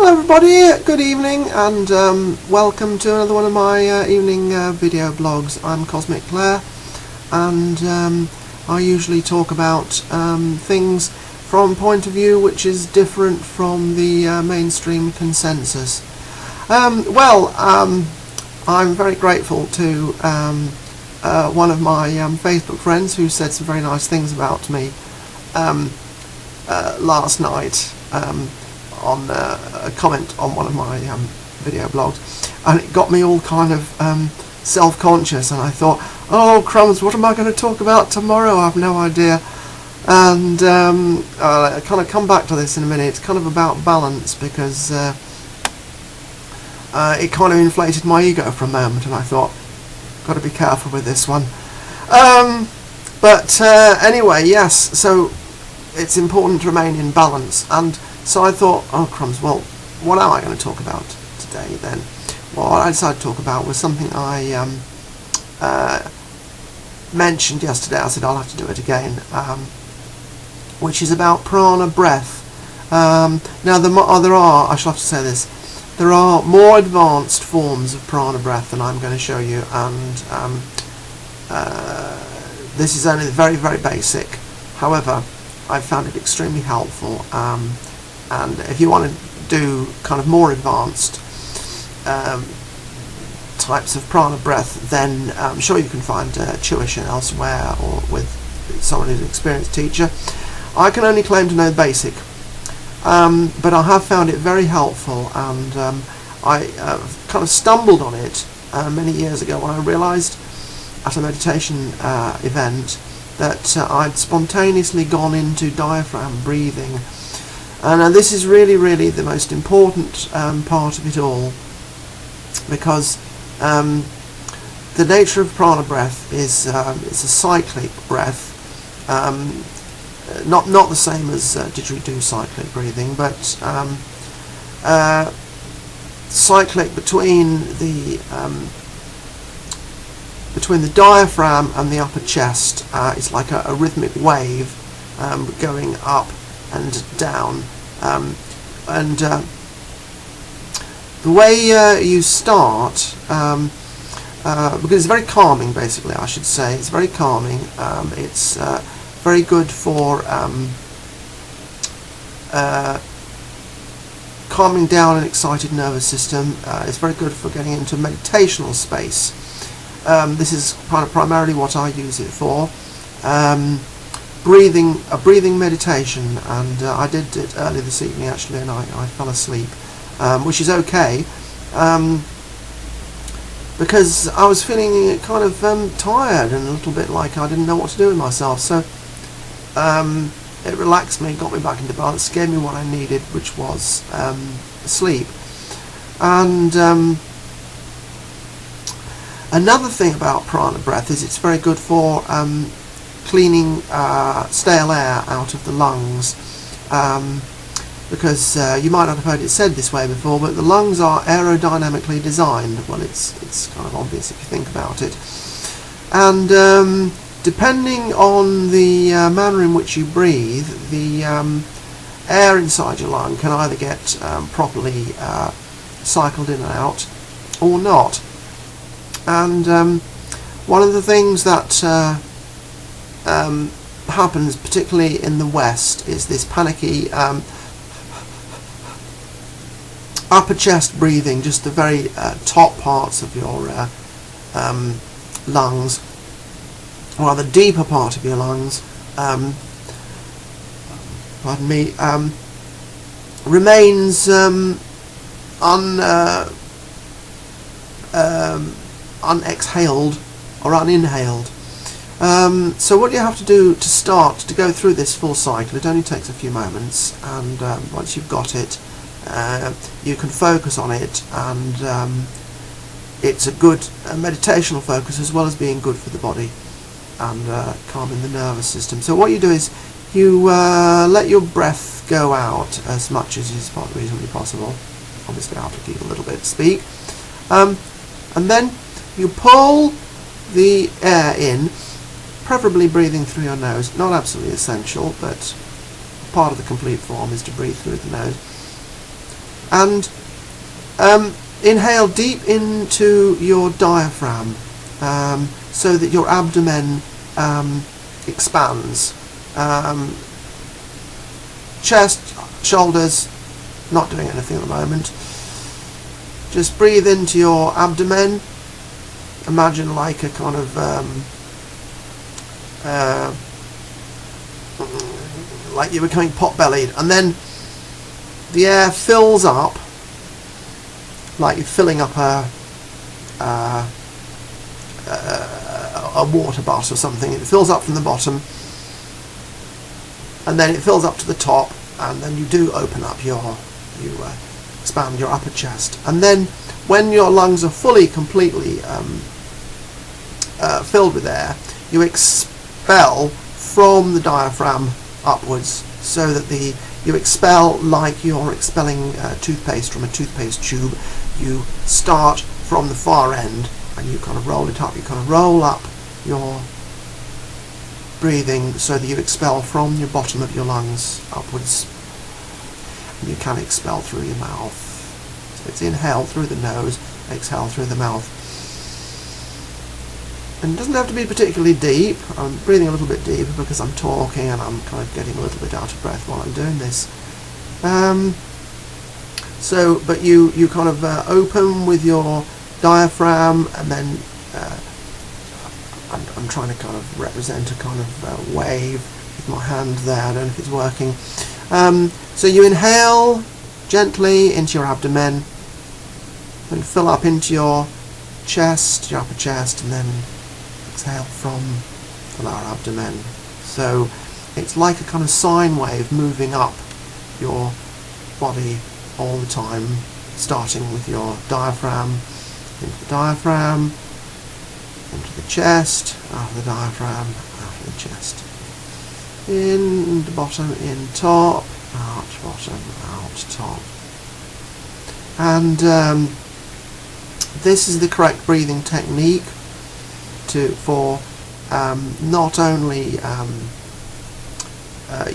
Hello everybody, good evening, and welcome to another one of my evening video blogs. I'm Cosmic Claire, and I usually talk about things from a point of view which is different from the mainstream consensus. I'm very grateful to one of my Facebook friends who said some very nice things about me last night. On a comment on one of my video blogs, and it got me all kind of self-conscious, and I thought, oh crumbs, what am I going to talk about tomorrow? I have no idea. And I'll kind of come back to this in a minute. It's kind of about balance, because it kind of inflated my ego for a moment, and I thought, got to be careful with this one. Anyway, yes, so it's important to remain in balance. And so I thought, oh crumbs, well, what am I going to talk about today then? Well, what I decided to talk about was something I mentioned yesterday. I said I'll have to do it again, which is about prana breath. Now there are, I shall have to say this, there are more advanced forms of prana breath than I'm going to show you, and this is only very, very basic. However, I've found it extremely helpful. And if you want to do kind of more advanced types of prana breath, then I'm sure you can find tuition elsewhere or with someone who's an experienced teacher. I can only claim to know the basic, but I have found it very helpful, and I kind of stumbled on it many years ago when I realised at a meditation event that I'd spontaneously gone into diaphragm breathing. And this is really, really the most important part of it all, because the nature of prana breath is it's a cyclic breath, not the same as didgeridoo cyclic breathing, but cyclic between the diaphragm and the upper chest. It's like a rhythmic wave going up and down, and the way you start, because it's very calming, basically, I should say. It's very calming. It's very good for calming down an excited nervous system. It's very good for getting into a meditational space. This is primarily what I use it for. A breathing meditation, and I did it earlier this evening actually, and I fell asleep, which is okay, because I was feeling kind of tired and a little bit like I didn't know what to do with myself. So it relaxed me, got me back into balance, gave me what I needed, which was sleep. And another thing about prana breath is it's very good for cleaning stale air out of the lungs, because you might not have heard it said this way before, but the lungs are aerodynamically designed. Well, it's kind of obvious if you think about it. And depending on the manner in which you breathe, the air inside your lung can either get properly cycled in and out or not. And one of the things that happens, particularly in the West, is this panicky upper chest breathing, just the very top parts of your lungs, or the deeper part of your lungs, pardon me, remains unexhaled or uninhaled. So what you have to do to start to go through this full cycle, it only takes a few moments, and once you've got it, you can focus on it, and it's a good meditational focus as well as being good for the body and calming the nervous system. So what you do is you let your breath go out as much as is reasonably possible. Obviously I have to keep a little bit to speak, and then you pull the air in, preferably breathing through your nose. Not absolutely essential, but part of the complete form is to breathe through the nose. And inhale deep into your diaphragm, so that your abdomen expands. Chest, shoulders, not doing anything at the moment. Just breathe into your abdomen. Imagine like a kind of like you're becoming pot-bellied, and then the air fills up like you're filling up a water butt or something. It fills up from the bottom, and then it fills up to the top, and then you do open up you expand your upper chest, and then when your lungs are fully, completely filled with air, you expel from the diaphragm upwards, so that you expel like you're expelling toothpaste from a toothpaste tube. You start from the far end and you kind of roll it up. You kind of roll up your breathing so that you expel from your bottom of your lungs upwards. And you can expel through your mouth. So it's inhale through the nose, exhale through the mouth. And it doesn't have to be particularly deep. I'm breathing a little bit deeper because I'm talking and I'm kind of getting a little bit out of breath while I'm doing this. But you kind of open with your diaphragm, and then I'm trying to kind of represent a kind of wave with my hand there. I don't know if it's working. So you inhale gently into your abdomen, then fill up into your chest, your upper chest, and then exhale from the lower abdomen. So it's like a kind of sine wave moving up your body all the time, starting with your diaphragm, into the diaphragm, into the chest, out of the diaphragm, out of the chest. In the bottom, in top, out bottom, out top. And this is the correct breathing technique for not only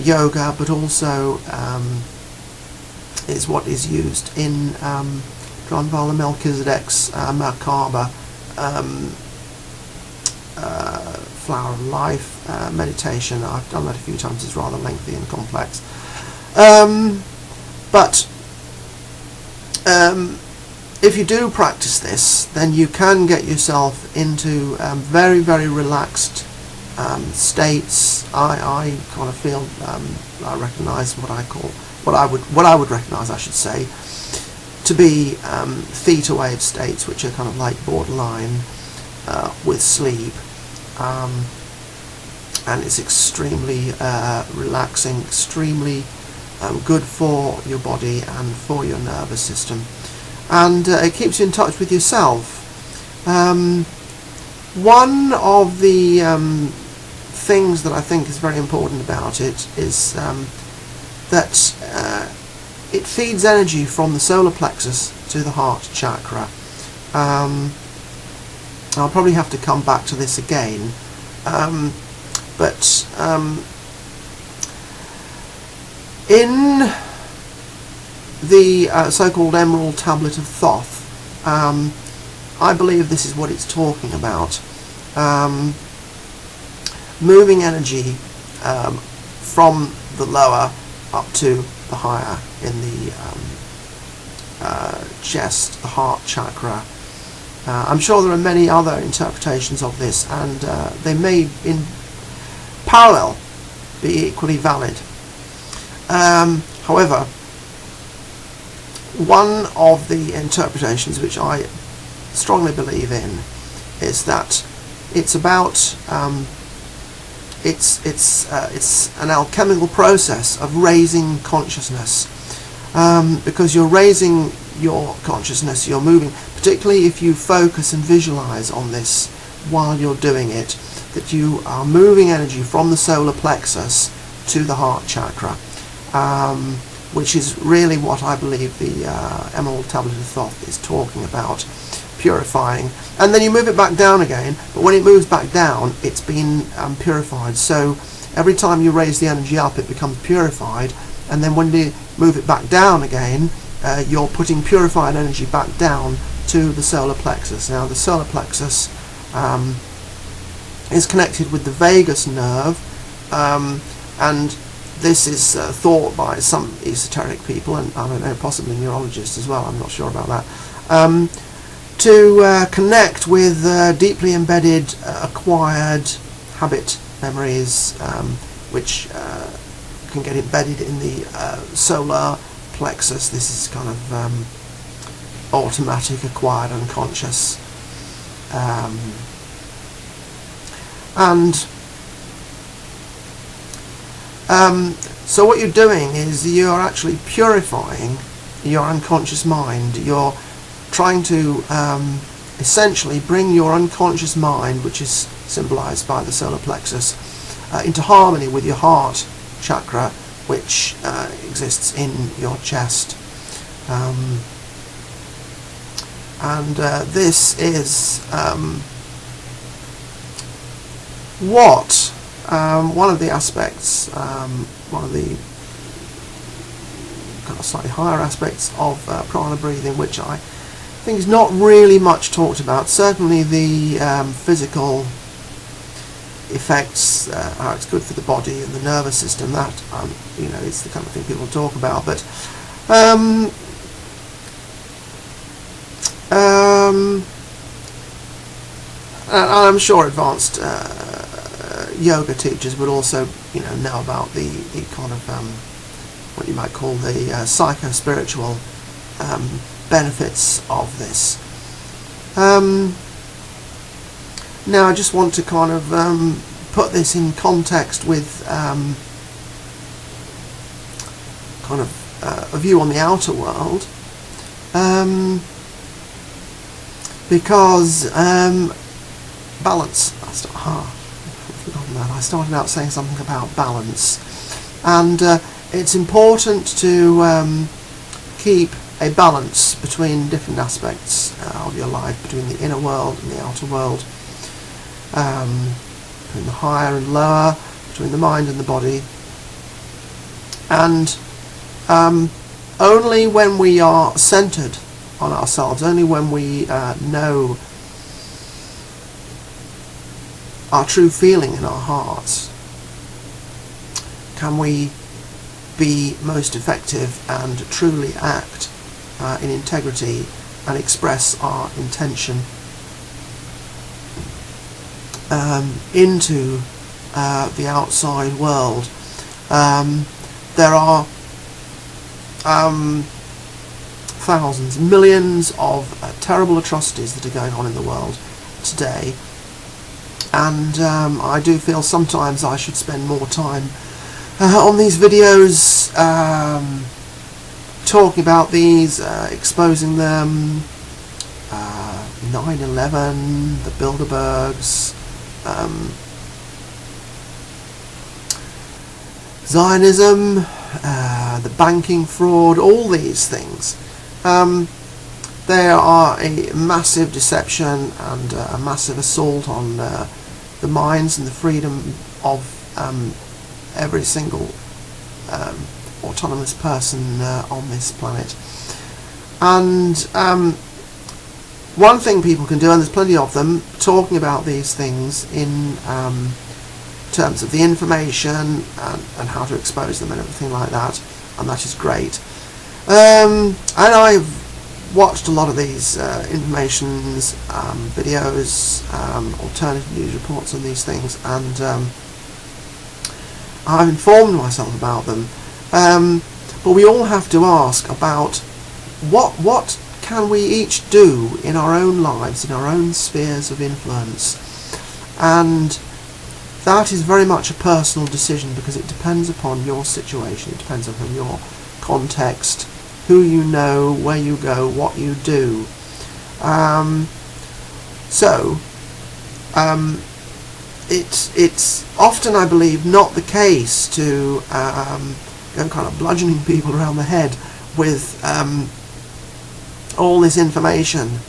yoga, but also is what is used in Dronvala Melchizedek's Merkaba Flower of Life meditation. I've done that a few times. It's rather lengthy and complex. But if you do practice this, then you can get yourself into very, very relaxed states. I kind of feel I recognise what I would recognise, I should say, to be theta wave states, which are kind of like borderline with sleep, and it's extremely relaxing, extremely good for your body and for your nervous system, and it keeps you in touch with yourself. One of the things that I think is very important about it is that it feeds energy from the solar plexus to the heart chakra. I'll probably have to come back to this again, but in the so-called Emerald Tablet of Thoth, I believe this is what it's talking about. Moving energy from the lower up to the higher in the chest, the heart chakra. I'm sure there are many other interpretations of this, and they may in parallel be equally valid. However, one of the interpretations which I strongly believe in is that it's about it's an alchemical process of raising consciousness, because you're raising your consciousness, you're moving, particularly if you focus and visualize on this while you're doing it, that you are moving energy from the solar plexus to the heart chakra, which is really what I believe the Emerald Tablet of Thoth is talking about, purifying. And then you move it back down again, but when it moves back down, it's been purified. So every time you raise the energy up, it becomes purified, and then when you move it back down again, you're putting purified energy back down to the solar plexus. Now the solar plexus is connected with the vagus nerve, and this is thought by some esoteric people, and I don't know, possibly neurologists as well, I'm not sure about that, to connect with deeply embedded acquired habit memories, which can get embedded in the solar plexus. This is kind of automatic, acquired, unconscious, so what you're doing is you're actually purifying your unconscious mind. You're trying to essentially bring your unconscious mind, which is symbolized by the solar plexus, into harmony with your heart chakra, which exists in your chest. This is one of the aspects, one of the kind of slightly higher aspects of prana breathing, which I think is not really much talked about. Certainly the physical effects, how it's good for the body and the nervous system, that you know, it's the kind of thing people talk about, but and I'm sure advanced yoga teachers would also, you know about the kind of what you might call the psycho-spiritual benefits of this. Now I just want to kind of put this in context with kind of a view on the outer world, because balance. I started out saying something about balance, and it's important to keep a balance between different aspects of your life, between the inner world and the outer world, between the higher and lower, between the mind and the body. And only when we are centered on ourselves, only when we know our true feeling in our hearts, can we be most effective and truly act in integrity and express our intention into the outside world. There are thousands, millions of terrible atrocities that are going on in the world today, and I do feel sometimes I should spend more time on these videos talking about these, exposing them, 9/11, the Bilderbergs, Zionism, the banking fraud, all these things. They are a massive deception and a massive assault on the minds and the freedom of every single autonomous person on this planet. And one thing people can do, and there's plenty of them, talking about these things in terms of the information and how to expose them and everything like that, and that is great. And I've watched a lot of these informations, videos, alternative news reports on these things, and I've informed myself about them. But we all have to ask about what can we each do in our own lives, in our own spheres of influence. And that is very much a personal decision, because it depends upon your situation, it depends upon your context, who you know, where you go, what you do. It's often, I believe, not the case to go kind of bludgeoning people around the head with all this information.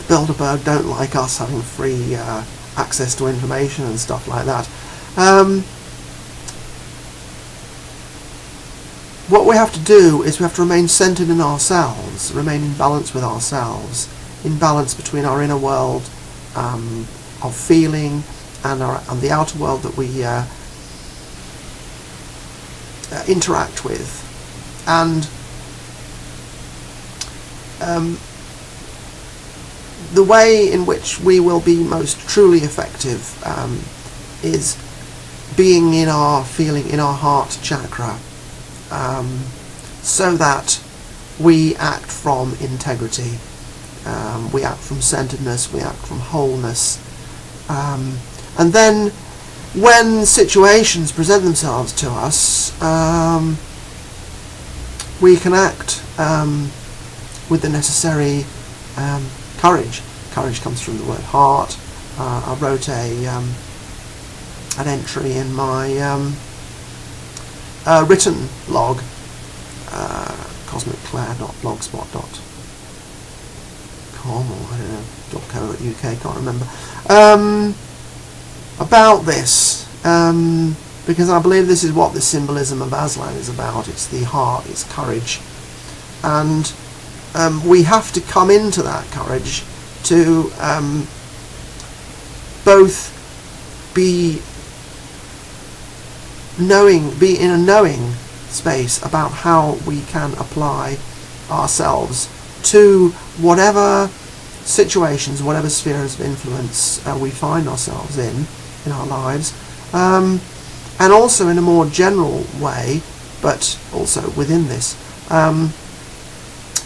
Bilderberg don't like us having free access to information and stuff like that. what we have to do is we have to remain centered in ourselves, remain in balance with ourselves, in balance between our inner world of feeling and the outer world that we interact with. And the way in which we will be most truly effective is being in our feeling, in our heart chakra, so that we act from integrity, we act from centeredness, we act from wholeness, and then when situations present themselves to us, we can act with the necessary courage. Courage comes from the word heart. I wrote an entry in my written blog, cosmicclair.blogspot.com, or I don't know, .co.uk, can't remember, about this, because I believe this is what the symbolism of Aslan is about. It's the heart, it's courage, and we have to come into that courage to both be in a knowing space about how we can apply ourselves to whatever situations, whatever spheres of influence we find ourselves in our lives, and also in a more general way, but also within this,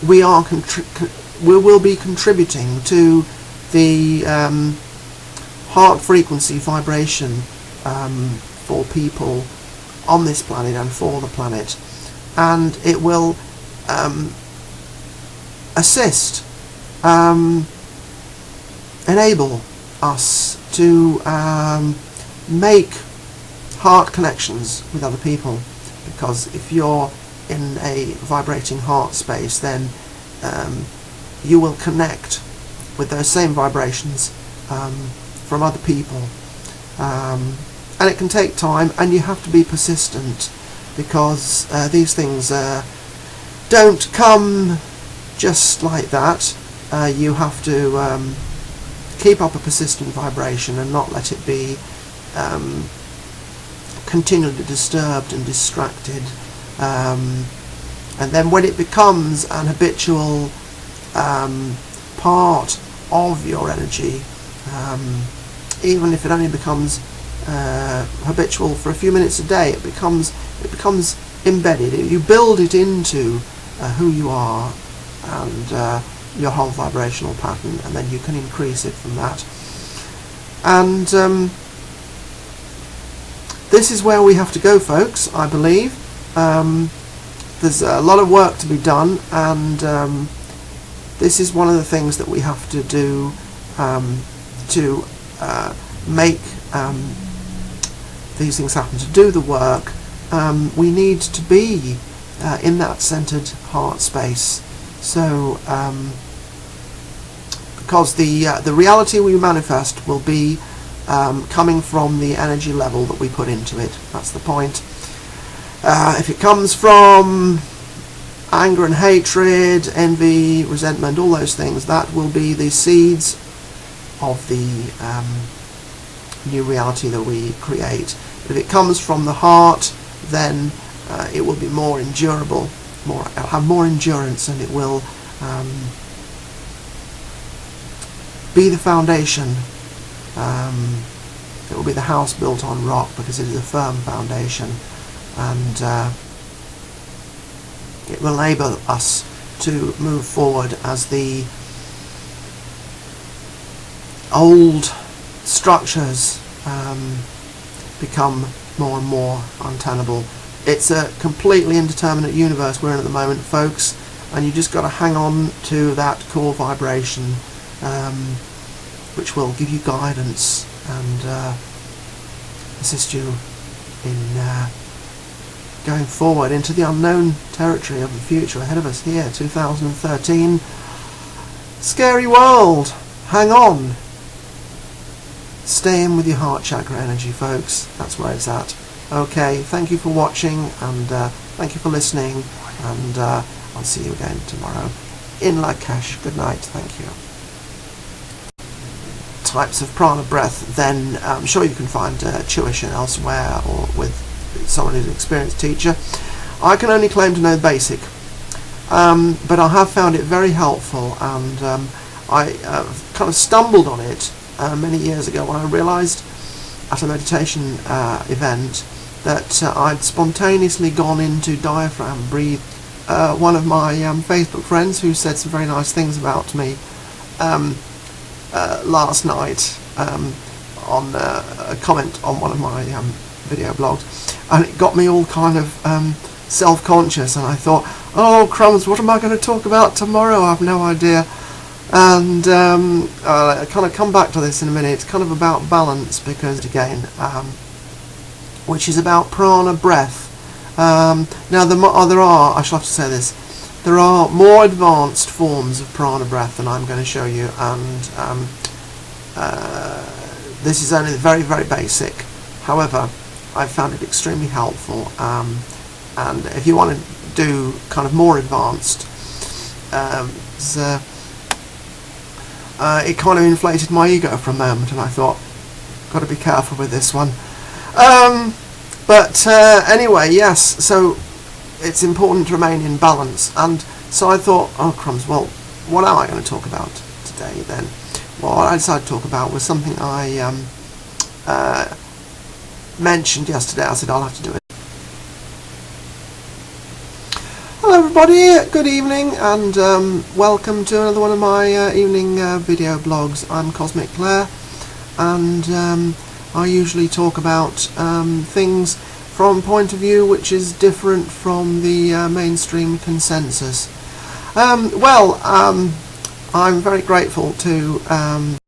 we will be contributing to the heart frequency vibration for people on this planet and for the planet, and it will assist, enable us to make heart connections with other people, because if you're in a vibrating heart space, then you will connect with those same vibrations from other people, and it can take time, and you have to be persistent, because these things don't come just like that. You have to keep up a persistent vibration and not let it be continually disturbed and distracted, and then when it becomes an habitual part of your energy, even if it only becomes habitual for a few minutes a day, it becomes embedded. You build it into who you are and your whole vibrational pattern, and then you can increase it from that. And this is where we have to go, folks, I believe. There's a lot of work to be done, and this is one of the things that we have to do to make these things happen, to do the work. We need to be in that centered heart space. So because the reality we manifest will be coming from the energy level that we put into it. That's the point. If it comes from anger and hatred, envy, resentment, all those things, that will be the seeds of the new reality that we create. But if it comes from the heart, then it will be more endurable, it'll have more endurance, and it will be the foundation. It will be the house built on rock, because it is a firm foundation, and it will enable us to move forward as the old structures become more and more untenable. It's a completely indeterminate universe we're in at the moment, folks, and you just got to hang on to that core vibration, which will give you guidance and assist you in going forward into the unknown territory of the future ahead of us here, 2013. Scary world. Hang on. Stay in with your heart chakra energy, folks. That's where it's at. Okay, thank you for watching, and thank you for listening, and I'll see you again tomorrow in Lakesh. Good night. Thank you. Types of prana breath, then I'm sure you can find tuition elsewhere or with someone who's an experienced teacher. I can only claim to know the basic, but I have found it very helpful, and I kind of stumbled on it many years ago when I realised at a meditation event that I'd spontaneously gone into diaphragm breathe. One of my Facebook friends, who said some very nice things about me last night on a comment on one of my video blogs, and it got me all kind of self-conscious, and I thought, oh crumbs, what am I going to talk about tomorrow? I have no idea. And I'll kind of come back to this in a minute. It's kind of about balance, because again, which is about prana breath. Now there are, I shall have to say this, there are more advanced forms of prana breath than I'm going to show you, and this is only the very, very basic. However, I've found it extremely helpful, and if you want to do kind of more advanced, it kind of inflated my ego for a moment, and I thought, got to be careful with this one. But anyway, yes, so it's important to remain in balance, and so I thought, oh crumbs, well, what am I going to talk about today then? Well, what I decided to talk about was something I mentioned yesterday. I said I'll have to do it. Hello everybody, good evening, and welcome to another one of my evening video blogs. I'm Cosmic Claire, and I usually talk about things from a point of view which is different from the mainstream consensus. I'm very grateful to